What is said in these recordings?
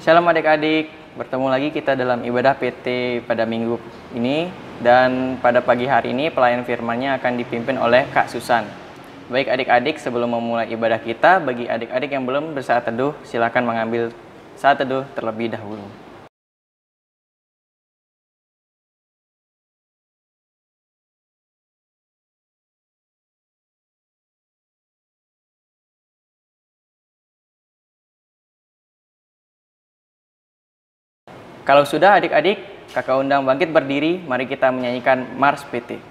Shalom adik-adik, bertemu lagi kita dalam ibadah PT pada minggu ini. Dan pada pagi hari ini pelayan firman-Nya akan dipimpin oleh Kak Susan. Baik adik-adik, sebelum memulai ibadah kita, bagi adik-adik yang belum bersaat teduh, silakan mengambil saat teduh terlebih dahulu. Kalau sudah adik-adik, kakak undang bangkit berdiri, mari kita menyanyikan Mars PT.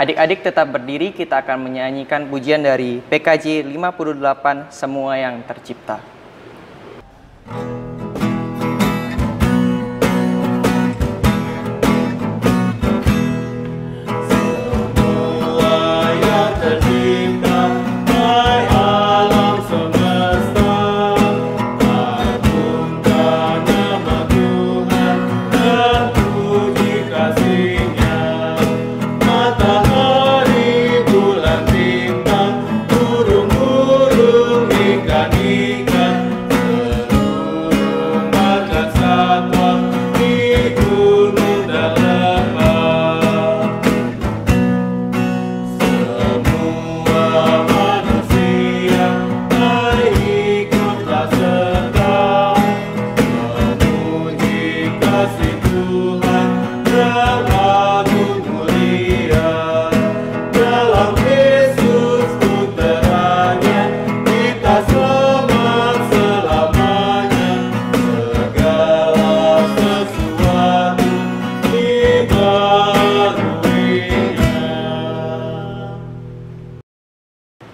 Adik-adik tetap berdiri, kita akan menyanyikan pujian dari PKJ 58, Semua yang Tercipta.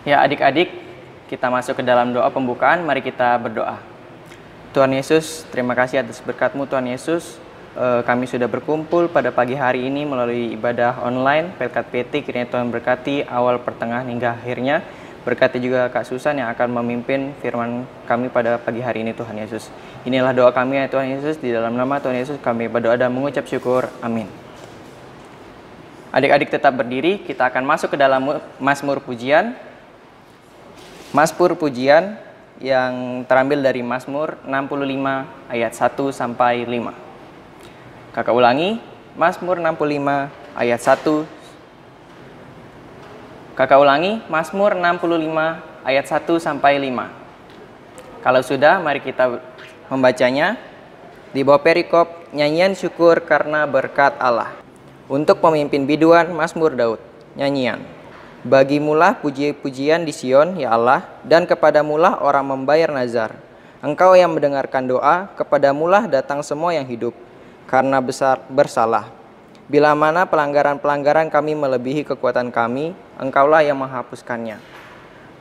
Ya adik-adik, kita masuk ke dalam doa pembukaan, mari kita berdoa. Tuhan Yesus, terima kasih atas berkat-Mu Tuhan Yesus. Kami sudah berkumpul pada pagi hari ini melalui ibadah online Pelkat PT, kiranya Tuhan berkati awal, pertengahan hingga akhirnya. Berkati juga Kak Susan yang akan memimpin firman kami pada pagi hari ini Tuhan Yesus. Inilah doa kami ya Tuhan Yesus, di dalam nama Tuhan Yesus kami berdoa dan mengucap syukur, amin. Adik-adik tetap berdiri, kita akan masuk ke dalam Mazmur Pujian. Mazmur Pujian yang terambil dari Mazmur 65 ayat 1 sampai 5. Kakak ulangi, Mazmur 65 ayat 1. Kakak ulangi, Mazmur 65 ayat 1 sampai 5. Kalau sudah, mari kita membacanya. Di bawah perikop, nyanyian syukur karena berkat Allah. Untuk pemimpin biduan, Mazmur Daud, nyanyian. Bagimulah puji-pujian di Sion, ya Allah, dan kepadamulah orang membayar nazar. Engkau yang mendengarkan doa, kepadamulah datang semua yang hidup, karena bersalah. Bila mana pelanggaran-pelanggaran kami melebihi kekuatan kami, Engkaulah yang menghapuskannya.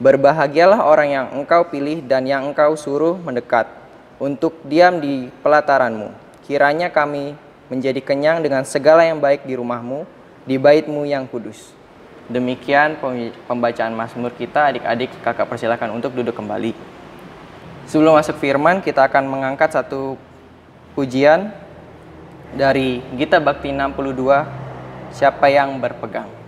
Berbahagialah orang yang Engkau pilih dan yang Engkau suruh mendekat, untuk diam di pelataran-Mu. Kiranya kami menjadi kenyang dengan segala yang baik di rumah-Mu, di bait-Mu yang kudus. Demikian pembacaan Mazmur kita. Adik-adik, kakak persilakan untuk duduk kembali. Sebelum masuk firman, kita akan mengangkat satu pujian Dari Gita Bakti 62, siapa yang berpegang?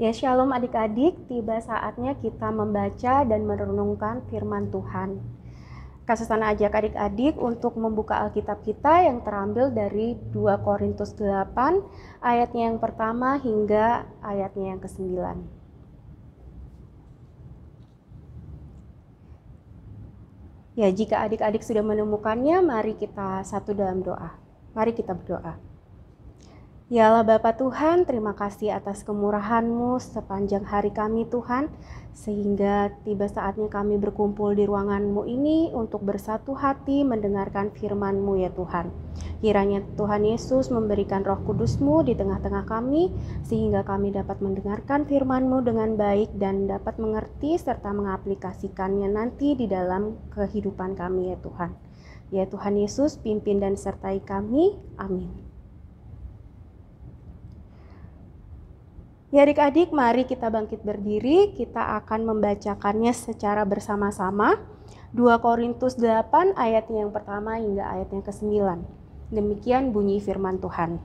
Ya, shalom adik-adik, tiba saatnya kita membaca dan merenungkan firman Tuhan. Kasusana ajak adik-adik untuk membuka Alkitab kita yang terambil dari 2 Korintus 8, ayatnya yang pertama hingga ayatnya yang ke-9. Ya, jika adik-adik sudah menemukannya, mari kita satu dalam doa. Mari kita berdoa. Ya Allah Bapa Tuhan, terima kasih atas kemurahan-Mu sepanjang hari kami Tuhan, sehingga tiba saatnya kami berkumpul di ruangan-Mu ini untuk bersatu hati mendengarkan firman-Mu ya Tuhan. Kiranya Tuhan Yesus memberikan Roh Kudus-Mu di tengah-tengah kami, sehingga kami dapat mendengarkan firman-Mu dengan baik dan dapat mengerti serta mengaplikasikannya nanti di dalam kehidupan kami ya Tuhan. Ya Tuhan Yesus, pimpin dan sertai kami. Amin. Ya adik-adik, mari kita bangkit berdiri, kita akan membacakannya secara bersama-sama. 2 Korintus 8 ayatnya yang pertama hingga ayatnya ke-9. Demikian bunyi firman Tuhan.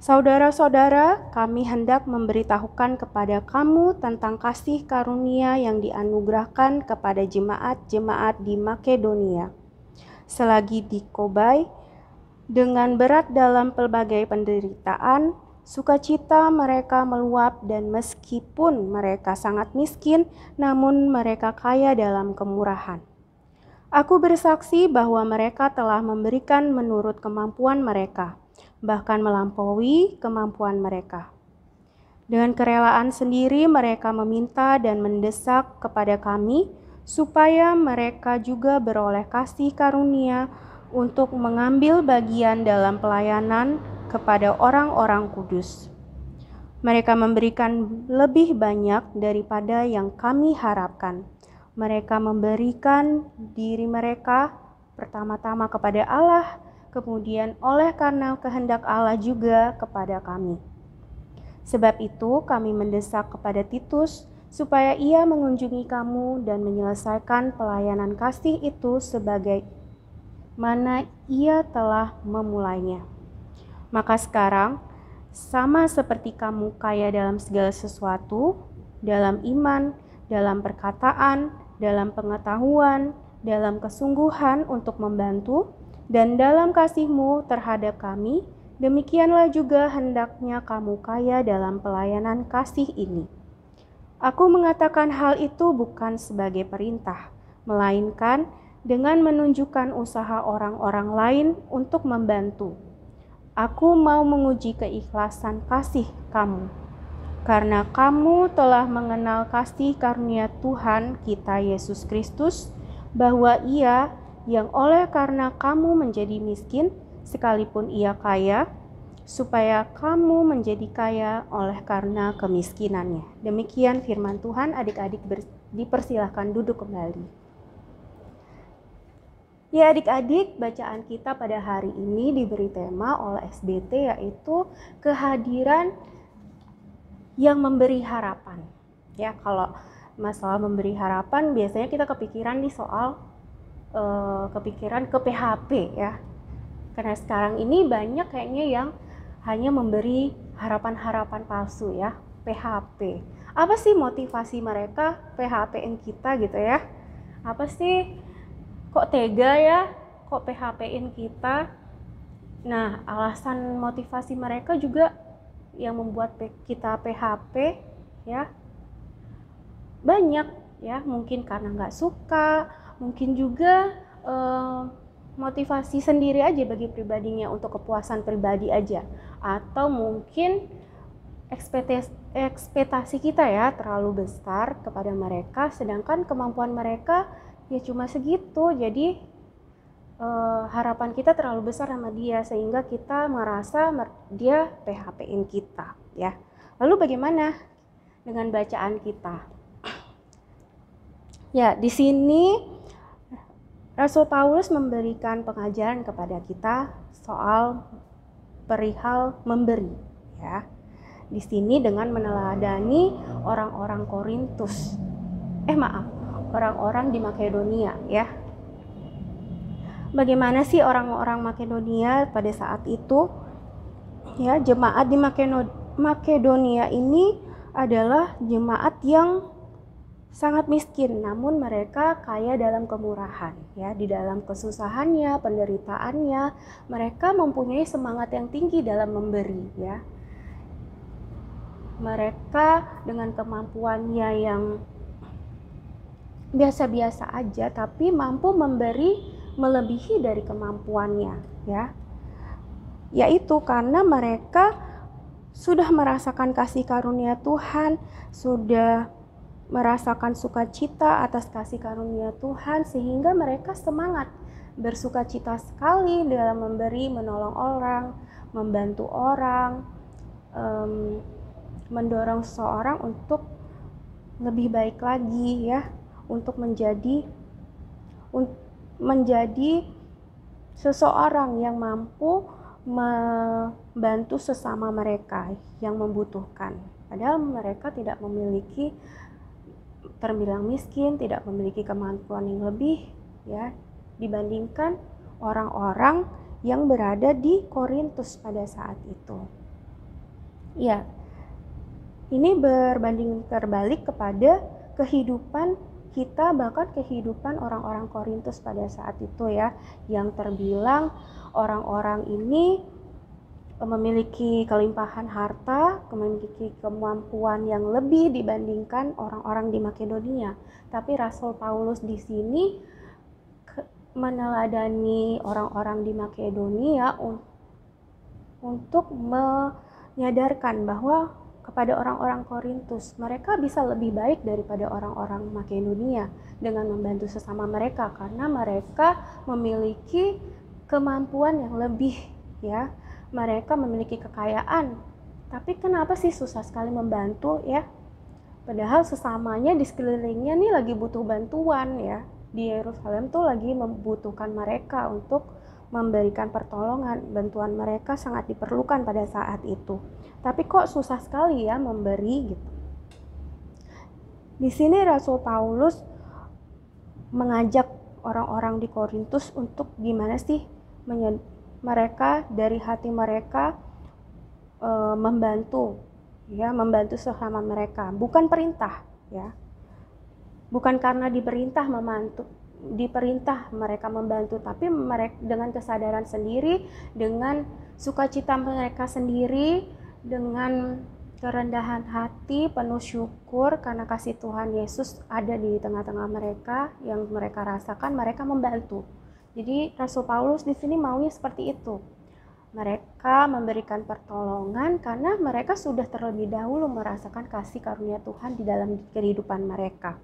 Saudara-saudara, kami hendak memberitahukan kepada kamu tentang kasih karunia yang dianugerahkan kepada jemaat-jemaat di Makedonia. Selagi di Kobai, dengan berat dalam pelbagai penderitaan, sukacita mereka meluap, dan meskipun mereka sangat miskin, namun mereka kaya dalam kemurahan. Aku bersaksi bahwa mereka telah memberikan menurut kemampuan mereka, bahkan melampaui kemampuan mereka. Dengan kerelaan sendiri mereka meminta dan mendesak kepada kami, supaya mereka juga beroleh kasih karunia untuk mengambil bagian dalam pelayanan kepada orang-orang kudus. Mereka memberikan lebih banyak daripada yang kami harapkan. Mereka memberikan diri mereka pertama-tama kepada Allah, kemudian oleh karena kehendak Allah juga kepada kami. Sebab itu kami mendesak kepada Titus supaya ia mengunjungi kamu dan menyelesaikan pelayanan kasih itu sebagai mana ia telah memulainya. Maka sekarang, sama seperti kamu kaya dalam segala sesuatu, dalam iman, dalam perkataan, dalam pengetahuan, dalam kesungguhan untuk membantu, dan dalam kasih-Mu terhadap kami, demikianlah juga hendaknya kamu kaya dalam pelayanan kasih ini. Aku mengatakan hal itu bukan sebagai perintah, melainkan dengan menunjukkan usaha orang-orang lain untuk membantu. Aku mau menguji keikhlasan kasih kamu, karena kamu telah mengenal kasih karunia Tuhan kita Yesus Kristus, bahwa Ia yang oleh karena kamu menjadi miskin, sekalipun Ia kaya, supaya kamu menjadi kaya oleh karena kemiskinannya. Demikian firman Tuhan. Adik-adik dipersilahkan duduk kembali. Ya adik-adik, bacaan kita pada hari ini diberi tema oleh SBT, yaitu kehadiran yang memberi harapan. Ya, kalau masalah memberi harapan biasanya kita kepikiran di soal kepikiran ke PHP ya. Karena sekarang ini banyak kayaknya yang hanya memberi harapan-harapan palsu ya, PHP. Apa sih motivasi mereka PHP-in kita gitu ya? Apa sih? Kok tega ya, kok PHP-in kita? Nah, alasan motivasi mereka juga yang membuat kita PHP ya? Banyak ya, mungkin karena nggak suka, mungkin juga motivasi sendiri aja bagi pribadinya untuk kepuasan pribadi aja, atau mungkin ekspektasi kita ya terlalu besar kepada mereka, sedangkan kemampuan mereka ya cuma segitu. Jadi harapan kita terlalu besar sama dia sehingga kita merasa dia PHP-in kita ya. Lalu bagaimana dengan bacaan kita? Ya, di sini Rasul Paulus memberikan pengajaran kepada kita soal perihal memberi ya. Di sini dengan meneladani orang-orang Korintus. Orang-orang di Makedonia ya. Bagaimana sih orang-orang Makedonia pada saat itu? Ya, jemaat di Makedonia ini adalah jemaat yang sangat miskin, namun mereka kaya dalam kemurahan ya. Di dalam kesusahannya, penderitaannya, mereka mempunyai semangat yang tinggi dalam memberi ya. Mereka dengan kemampuannya yang biasa-biasa aja, tapi mampu memberi melebihi dari kemampuannya ya. Yaitu karena mereka sudah merasakan kasih karunia Tuhan, sudah merasakan sukacita atas kasih karunia Tuhan, sehingga mereka semangat bersukacita sekali dalam memberi, menolong orang, membantu orang, mendorong seseorang untuk lebih baik lagi ya, untuk menjadi seseorang yang mampu membantu sesama mereka yang membutuhkan. Padahal mereka tidak memiliki, terbilang miskin, tidak memiliki kemampuan yang lebih ya dibandingkan orang-orang yang berada di Korintus pada saat itu. Ya, ini berbanding terbalik kepada kehidupan kita, bahkan kehidupan orang-orang Korintus pada saat itu ya, yang terbilang orang-orang ini memiliki kelimpahan harta, memiliki kemampuan yang lebih dibandingkan orang-orang di Makedonia. Tapi Rasul Paulus di sini meneladani orang-orang di Makedonia untuk menyadarkan bahwa kepada orang-orang Korintus, mereka bisa lebih baik daripada orang-orang Makedonia dengan membantu sesama mereka, karena mereka memiliki kemampuan yang lebih ya. Mereka memiliki kekayaan, tapi kenapa sih susah sekali membantu ya? Padahal sesamanya di sekelilingnya nih lagi butuh bantuan ya. Di Yerusalem tuh lagi membutuhkan mereka untuk memberikan pertolongan. Bantuan mereka sangat diperlukan pada saat itu. Tapi kok susah sekali ya memberi gitu. Di sini Rasul Paulus mengajak orang-orang di Korintus untuk gimana sih mereka dari hati mereka membantu sesama mereka, bukan perintah ya, bukan karena diperintah mereka membantu, tapi mereka dengan kesadaran sendiri, dengan sukacita mereka sendiri, dengan kerendahan hati, penuh syukur karena kasih Tuhan Yesus ada di tengah-tengah mereka, yang mereka rasakan, mereka membantu. Jadi Rasul Paulus di sini maunya seperti itu. Mereka memberikan pertolongan karena mereka sudah terlebih dahulu merasakan kasih karunia Tuhan di dalam kehidupan mereka.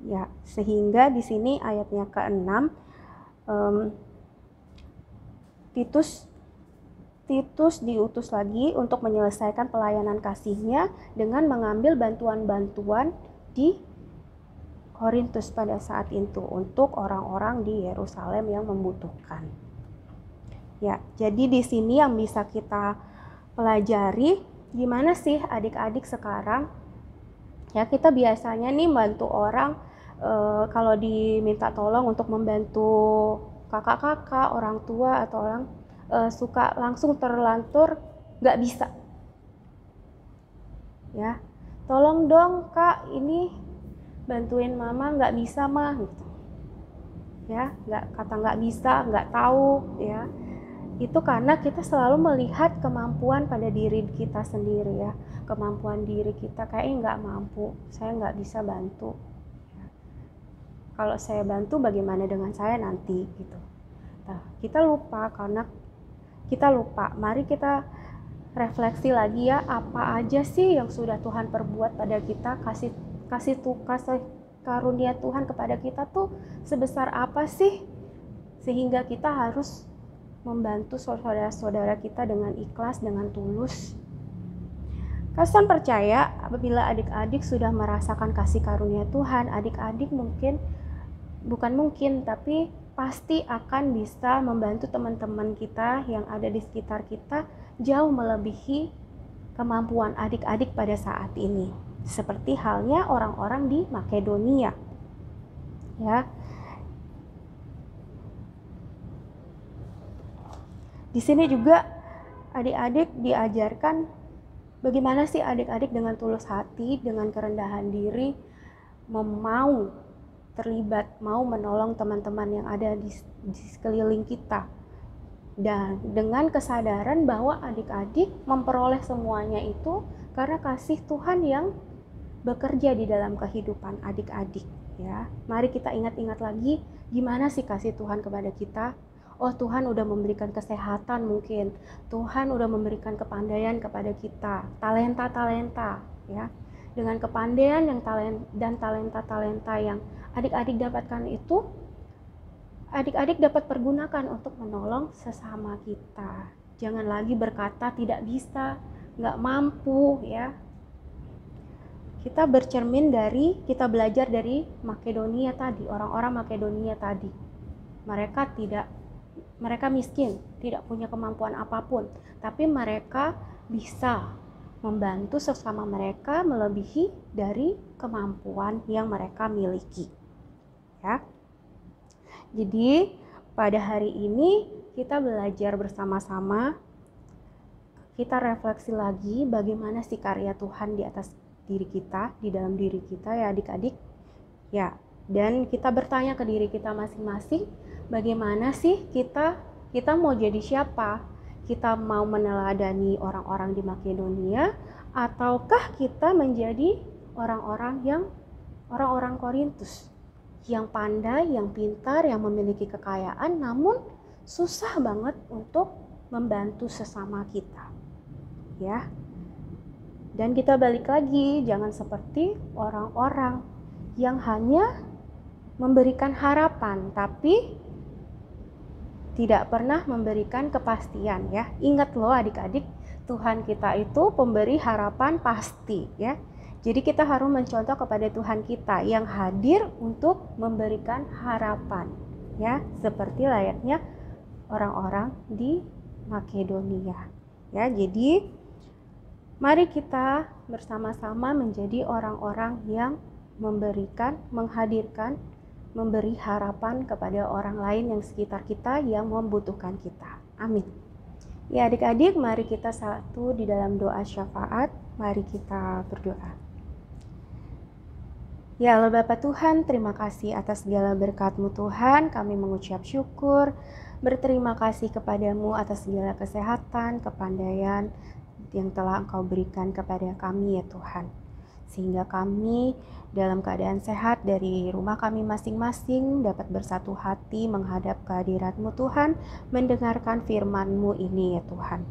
Ya, sehingga di sini ayatnya ke-6, Titus diutus lagi untuk menyelesaikan pelayanan kasihnya dengan mengambil bantuan-bantuan di Korintus pada saat itu untuk orang-orang di Yerusalem yang membutuhkan. Ya, jadi di sini yang bisa kita pelajari, gimana sih adik-adik sekarang? Ya, kita biasanya nih bantu orang kalau diminta tolong untuk membantu kakak-kakak, orang tua atau orang suka langsung terlantur nggak bisa. Ya, tolong dong kak, ini bantuin mama, nggak bisa mah gitu ya, nggak bisa, nggak tahu ya. itu karena kita selalu melihat kemampuan pada diri kita sendiri ya, kemampuan diri kita kayaknya nggak mampu, saya nggak bisa bantu. Kalau saya bantu bagaimana dengan saya nanti gitu. Nah, kita lupa mari kita refleksi lagi ya, apa aja sih yang sudah Tuhan perbuat pada kita, kasih karunia Tuhan kepada kita tuh sebesar apa sih sehingga kita harus membantu saudara-saudara kita dengan ikhlas, dengan tulus. Kasan percaya apabila adik-adik sudah merasakan kasih karunia Tuhan, adik-adik tapi pasti akan bisa membantu teman-teman kita yang ada di sekitar kita jauh melebihi kemampuan adik-adik pada saat ini. Seperti halnya orang-orang di Makedonia. Ya. Di sini juga adik-adik diajarkan bagaimana sih adik-adik dengan tulus hati, dengan kerendahan diri, mau terlibat, mau menolong teman-teman yang ada di sekeliling kita. Dan dengan kesadaran bahwa adik-adik memperoleh semuanya itu karena kasih Tuhan yang bekerja di dalam kehidupan adik-adik. Ya, mari kita ingat-ingat lagi gimana sih kasih Tuhan kepada kita. Oh, Tuhan udah memberikan kesehatan mungkin. Tuhan udah memberikan kepandaian kepada kita, talenta-talenta ya. Dengan kepandaian dan talenta-talenta yang adik-adik dapatkan itu, adik-adik dapat pergunakan untuk menolong sesama kita. Jangan lagi berkata tidak bisa, nggak mampu ya. Kita belajar dari Makedonia tadi, orang-orang Makedonia tadi. Mereka miskin, tidak punya kemampuan apapun, tapi mereka bisa membantu sesama mereka melebihi dari kemampuan yang mereka miliki. Ya. Jadi, pada hari ini kita belajar bersama-sama, kita refleksi lagi bagaimana sih karya Tuhan di atas diri kita, di dalam diri kita ya adik-adik. Ya, dan kita bertanya ke diri kita masing-masing, bagaimana sih kita mau jadi siapa? Kita mau meneladani orang-orang di Makedonia ataukah kita menjadi orang-orang Korintus yang pandai, yang pintar, yang memiliki kekayaan namun susah banget untuk membantu sesama kita. Ya. Dan kita balik lagi, jangan seperti orang-orang yang hanya memberikan harapan tapi tidak pernah memberikan kepastian ya. Ingat loh adik-adik, Tuhan kita itu pemberi harapan pasti ya. Jadi kita harus mencontoh kepada Tuhan kita yang hadir untuk memberikan harapan ya, seperti layaknya orang-orang di Makedonia. Ya, jadi mari kita bersama-sama menjadi orang-orang yang memberi harapan kepada orang lain yang sekitar kita yang membutuhkan kita. Amin. Ya adik-adik, mari kita satu di dalam doa syafaat. Mari kita berdoa. Ya Allah Bapa Tuhan, terima kasih atas segala berkat-Mu Tuhan. Kami mengucap syukur, berterima kasih kepadamu atas segala kesehatan, kepandaian yang telah Engkau berikan kepada kami ya Tuhan. Sehingga kami dalam keadaan sehat dari rumah kami masing-masing dapat bersatu hati menghadap kehadirat-Mu Tuhan, mendengarkan firman-Mu ini ya Tuhan.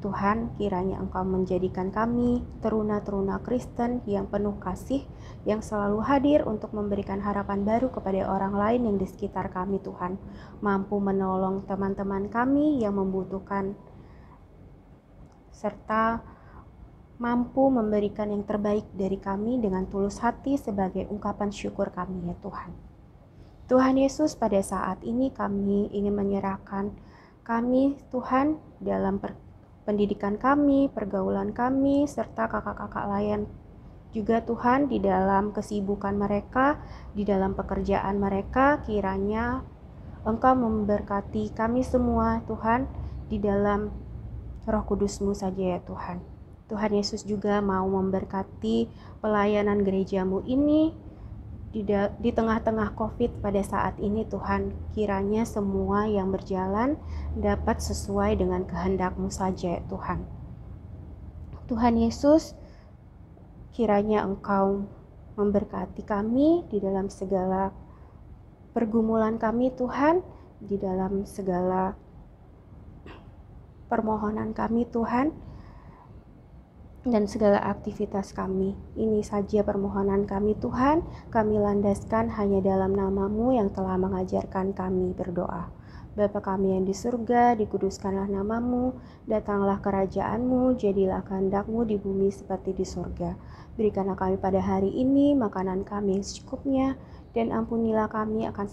Tuhan, kiranya Engkau menjadikan kami teruna-teruna Kristen yang penuh kasih, yang selalu hadir untuk memberikan harapan baru kepada orang lain yang di sekitar kami Tuhan. Mampu menolong teman-teman kami yang membutuhkan, serta mampu memberikan yang terbaik dari kami dengan tulus hati sebagai ungkapan syukur kami ya Tuhan. Tuhan Yesus, pada saat ini kami ingin menyerahkan kami Tuhan dalam pendidikan kami, pergaulan kami, serta kakak-kakak lain juga Tuhan di dalam kesibukan mereka, di dalam pekerjaan mereka. Kiranya Engkau memberkati kami semua Tuhan di dalam Roh Kudus-Mu saja ya Tuhan. Tuhan Yesus juga mau memberkati pelayanan gereja-Mu ini di tengah-tengah COVID pada saat ini Tuhan, kiranya semua yang berjalan dapat sesuai dengan kehendak-Mu saja Tuhan. Tuhan Yesus, kiranya Engkau memberkati kami di dalam segala pergumulan kami Tuhan, di dalam segala permohonan kami Tuhan, dan segala aktivitas kami. Ini saja permohonan kami Tuhan, kami landaskan hanya dalam nama-Mu yang telah mengajarkan kami berdoa. Bapa kami yang di surga, dikuduskanlah nama-Mu, datanglah kerajaan-Mu, jadilah kehendak-Mu di bumi seperti di surga. Berikanlah kami pada hari ini makanan kami yang secukupnya, dan ampunilah kami akan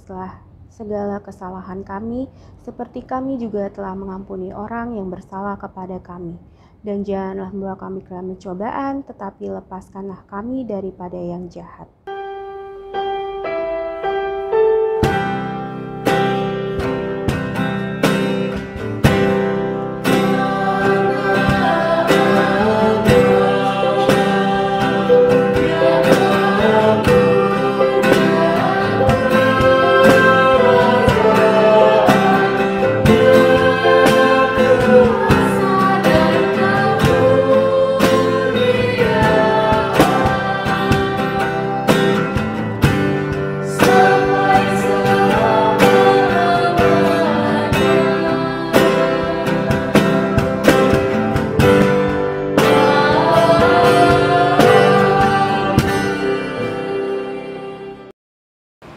segala kesalahan kami, seperti kami juga telah mengampuni orang yang bersalah kepada kami. Dan janganlah membawa kami ke dalam pencobaan, tetapi lepaskanlah kami daripada yang jahat.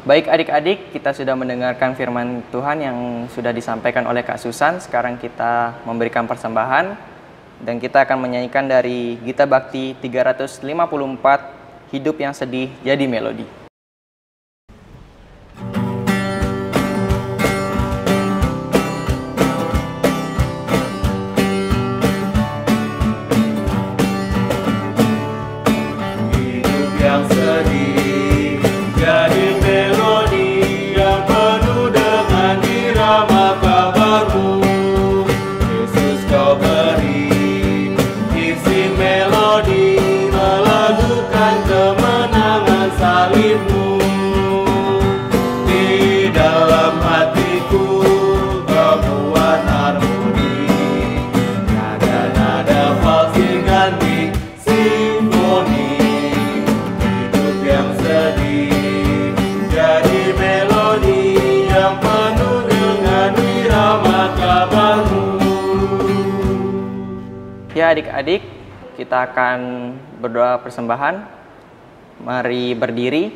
Baik adik-adik, kita sudah mendengarkan firman Tuhan yang sudah disampaikan oleh Kak Susan. Sekarang kita memberikan persembahan dan kita akan menyanyikan dari Gita Bakti 354, Hidup yang Sedih Jadi Melodi. Hidup yang sedih jadi Ya adik-adik, kita akan berdoa persembahan. Mari berdiri.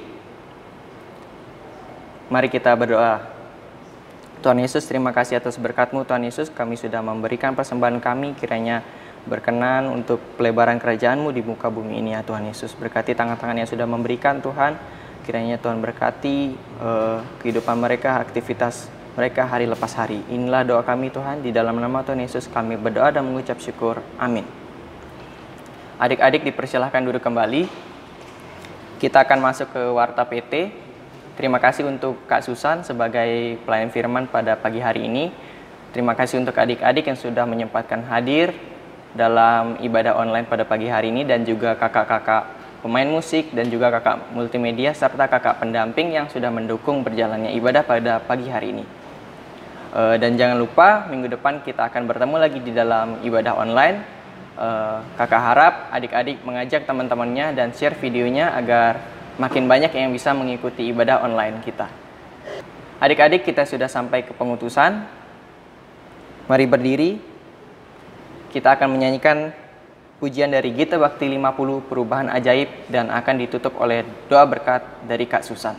Mari kita berdoa. Tuhan Yesus, terima kasih atas berkat-Mu. Tuhan Yesus, kami sudah memberikan persembahan kami, kiranya berkenan untuk pelebaran kerajaan-Mu di muka bumi ini ya Tuhan Yesus. Berkati tangan-tangan yang sudah memberikan Tuhan, kiranya Tuhan berkati kehidupan mereka, aktivitas mereka hari lepas hari. Inilah doa kami Tuhan, di dalam nama Tuhan Yesus kami berdoa dan mengucap syukur. Amin. Adik-adik dipersilahkan duduk kembali. Kita akan masuk ke Warta PT. Terima kasih untuk Kak Susan sebagai pelayan firman pada pagi hari ini. Terima kasih untuk adik-adik yang sudah menyempatkan hadir dalam ibadah online pada pagi hari ini, dan juga kakak-kakak pemain musik dan juga kakak multimedia serta kakak pendamping yang sudah mendukung berjalannya ibadah pada pagi hari ini. Dan jangan lupa minggu depan kita akan bertemu lagi di dalam ibadah online. Kakak harap adik-adik mengajak teman-temannya dan share videonya agar makin banyak yang bisa mengikuti ibadah online kita. Adik-adik, kita sudah sampai ke pengutusan. Mari berdiri. Kita akan menyanyikan pujian dari Gita Bakti 50, Perubahan Ajaib, dan akan ditutup oleh doa berkat dari Kak Susan.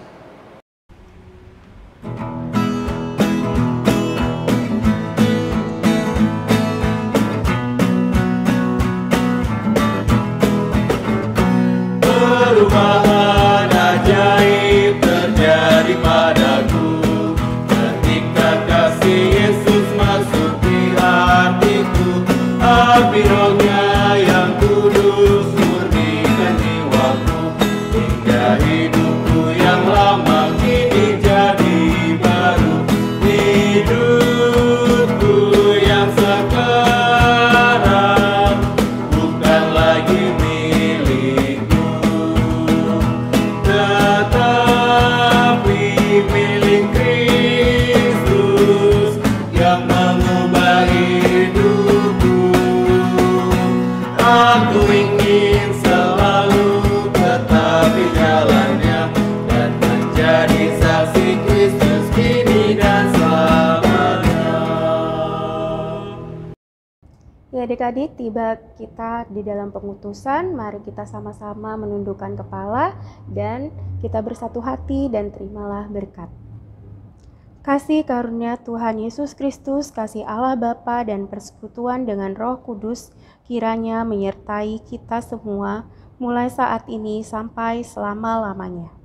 Perubahan ajaib terjadi padaku ketika kasih Yesus masuk di hatiku. Api Roh-Nya yang kudus murnikan jiwaku hingga hidupku yang lain Adik-adik, tiba kita di dalam pengutusan. Mari kita sama-sama menundukkan kepala dan kita bersatu hati dan terimalah berkat. Kasih karunia Tuhan Yesus Kristus, kasih Allah Bapa dan persekutuan dengan Roh Kudus kiranya menyertai kita semua mulai saat ini sampai selama-lamanya.